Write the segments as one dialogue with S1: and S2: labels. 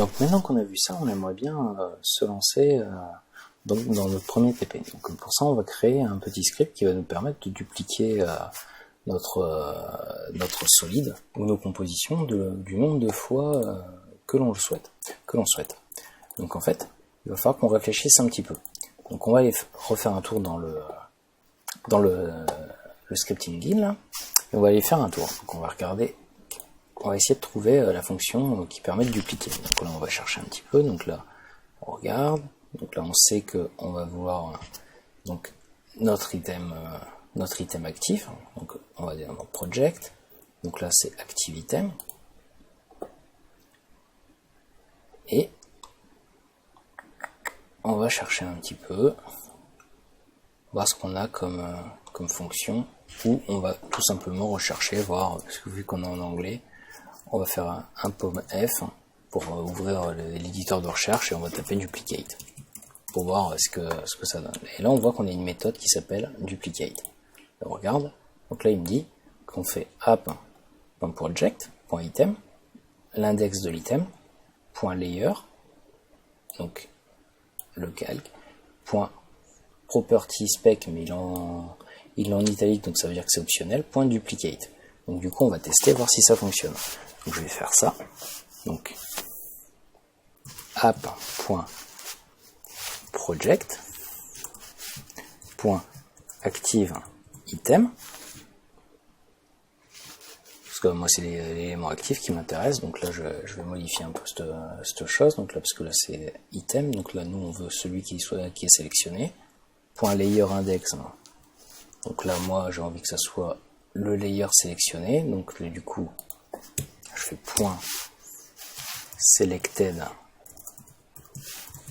S1: Donc maintenant qu'on a vu ça, on aimerait bien se lancer donc dans notre premier TP. Donc pour ça, on va créer un petit script qui va nous permettre de dupliquer notre solide ou nos compositions du nombre de fois que l'on souhaite. Donc en fait, il va falloir qu'on réfléchisse un petit peu. Donc on va aller refaire un tour dans le scripting guide là, et on va aller faire un tour. Donc on va essayer de trouver la fonction qui permet de dupliquer. Donc là on va chercher un petit peu, donc là on regarde, donc là on sait que on va vouloir donc notre item actif, donc on va dire dans project, donc là c'est active item, et on va chercher un petit peu, voir ce qu'on a comme fonction, ou on va tout simplement rechercher, voir, parce que vu qu'on est en anglais, on va faire un pomme F pour ouvrir l'éditeur de recherche et on va taper duplicate pour voir ce que ça donne. Et là on voit qu'on a une méthode qui s'appelle duplicate. On regarde, donc là il me dit qu'on fait app.project.item, l'index de l'item, .layer, donc le calque, .property spec, mais il est en italique, donc ça veut dire que c'est optionnel, .duplicate. Donc du coup on va tester, voir si ça fonctionne. Donc je vais faire ça, donc app.project.active item, parce que moi c'est l'élément actif qui m'intéresse, donc là je vais modifier un peu cette chose, donc là parce que là c'est item, donc là nous on veut celui qui est sélectionné, .layer index, donc là moi j'ai envie que ça soit le layer sélectionné, donc du coup je fais .selected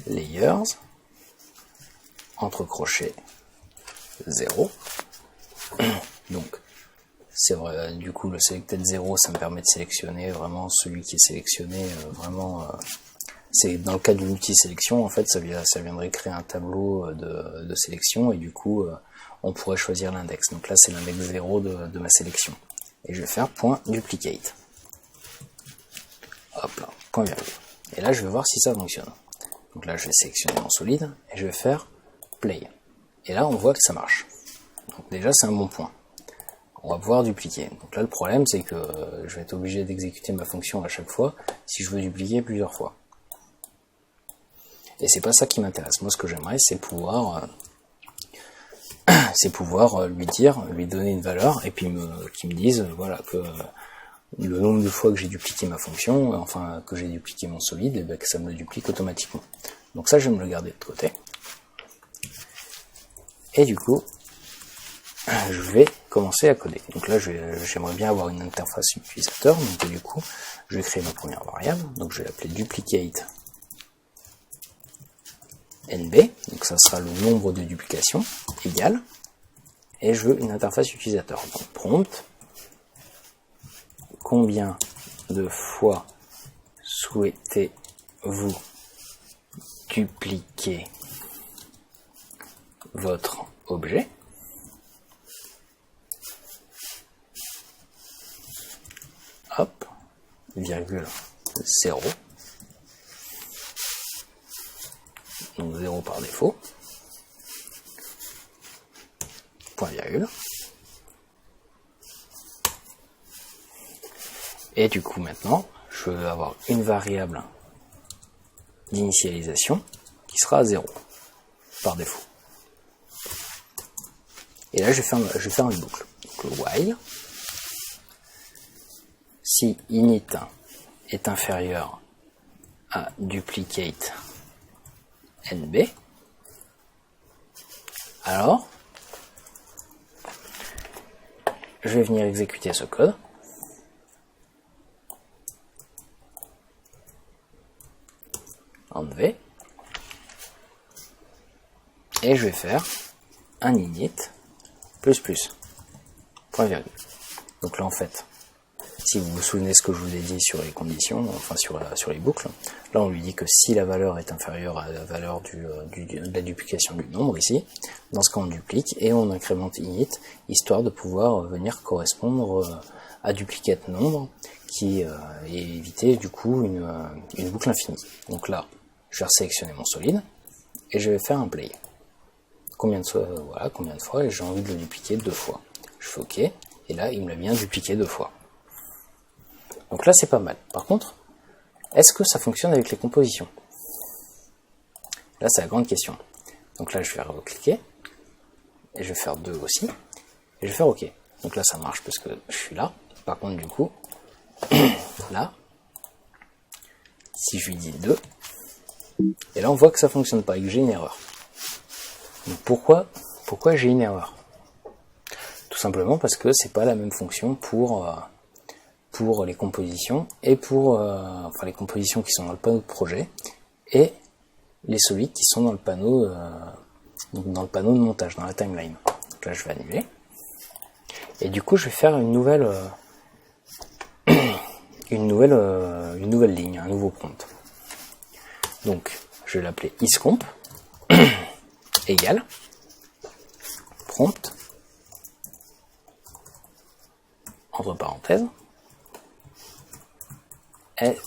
S1: layers entre crochets 0. Donc c'est vrai, du coup le selected 0 ça me permet de sélectionner vraiment celui qui est sélectionné, c'est dans le cas d'une multi-sélection en fait, ça viendrait créer un tableau de sélection et du coup on pourrait choisir l'index. Donc là c'est l'index 0 de ma sélection. Et je vais faire .duplicate. Hop là, point virgule. Et là je vais voir si ça fonctionne. Donc là je vais sélectionner mon solide et je vais faire play. Et là on voit que ça marche. Donc déjà c'est un bon point. On va pouvoir dupliquer. Donc là le problème c'est que je vais être obligé d'exécuter ma fonction à chaque fois si je veux dupliquer plusieurs fois. Et c'est pas ça qui m'intéresse. Moi ce que j'aimerais c'est pouvoir lui donner une valeur et puis qu'il me dise voilà que le nombre de fois que j'ai dupliqué ma fonction, enfin que j'ai dupliqué mon solide, et bien que ça me le duplique automatiquement. Donc ça je vais me le garder de côté. Et du coup, je vais commencer à coder. Donc là j'aimerais bien avoir une interface utilisateur, donc du coup je vais créer ma première variable, donc je vais l'appeler duplicate nb, donc ça sera le nombre de duplications égal, et je veux une interface utilisateur. Donc prompt, combien de fois souhaitez-vous dupliquer votre objet? Hop, virgule 0. Donc 0 par défaut. Point virgule. Et du coup maintenant, je vais avoir une variable d'initialisation qui sera à 0 par défaut. Et là je vais faire une boucle. Donc le while, si init est inférieur à duplicate nb, alors je vais venir exécuter ce code. En V, et je vais faire un init point virgule. Donc là en fait, si vous vous souvenez ce que je vous ai dit sur les conditions, enfin sur les boucles, là on lui dit que si la valeur est inférieure à la valeur de la duplication du nombre ici, dans ce cas on duplique et on incrémente init, histoire de pouvoir venir correspondre à duplicate nombre et éviter du coup une boucle infinie. Donc là, je vais sélectionner mon solide et je vais faire un play. Combien de fois, et j'ai envie de le dupliquer 2 fois. Je fais OK, et là il me l'a bien dupliqué 2 fois. Donc là c'est pas mal. Par contre, est-ce que ça fonctionne avec les compositions? Là c'est la grande question. Donc là je vais recliquer, et je vais faire 2 aussi, et je vais faire OK. Donc là ça marche parce que je suis là. Par contre du coup, là, si je lui dis 2, et là on voit que ça fonctionne pas et que j'ai une erreur. Donc pourquoi j'ai une erreur? Tout simplement parce que c'est pas la même fonction pour les compositions et enfin les compositions qui sont dans le panneau de projet et les solides qui sont dans le panneau de montage, dans la timeline. Donc là je vais annuler. Et du coup je vais faire une nouvelle ligne, un nouveau prompt. Donc je vais l'appeler iscomp égale prompt entre parenthèses est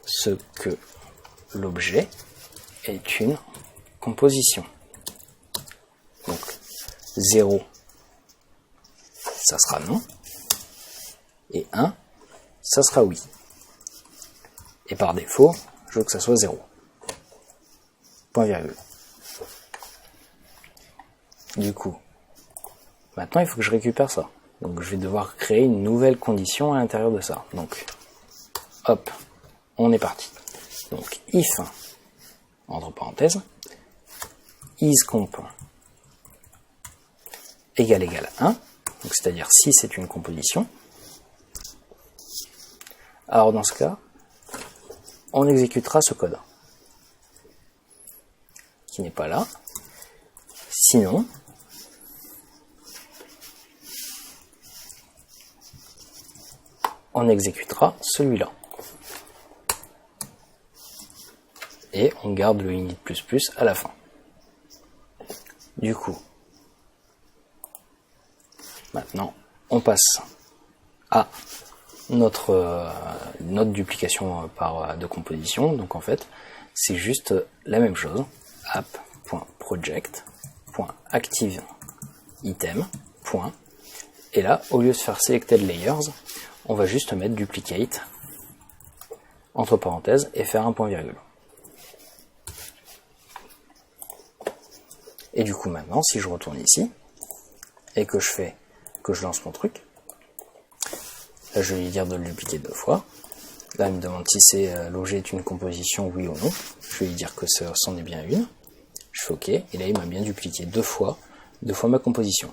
S1: ce que l'objet est une composition. Donc 0 ça sera non et 1 ça sera oui. Et par défaut, je veux que ça soit 0. Point virgule. Du coup, maintenant il faut que je récupère ça. Donc je vais devoir créer une nouvelle condition à l'intérieur de ça. Donc, hop, on est parti. Donc if, entre parenthèses, iscomp égale 1, donc c'est-à-dire si c'est une composition. Alors dans ce cas, on exécutera ce code, qui n'est pas là. Sinon, on exécutera celui-là. Et on garde le init++ à la fin. Du coup, maintenant, on passe à notre duplication de composition. Donc en fait, c'est juste la même chose. app.project.activeItem. Et là, au lieu de faire selected layers, on va juste mettre duplicate entre parenthèses et faire un point virgule. Et du coup maintenant, si je retourne ici et que je lance mon truc, là je vais lui dire de le dupliquer 2 fois. Là il me demande si l'objet est une composition, oui ou non. Je vais lui dire que c'en est bien une. Je fais OK, et là il m'a bien dupliqué 2 fois ma composition.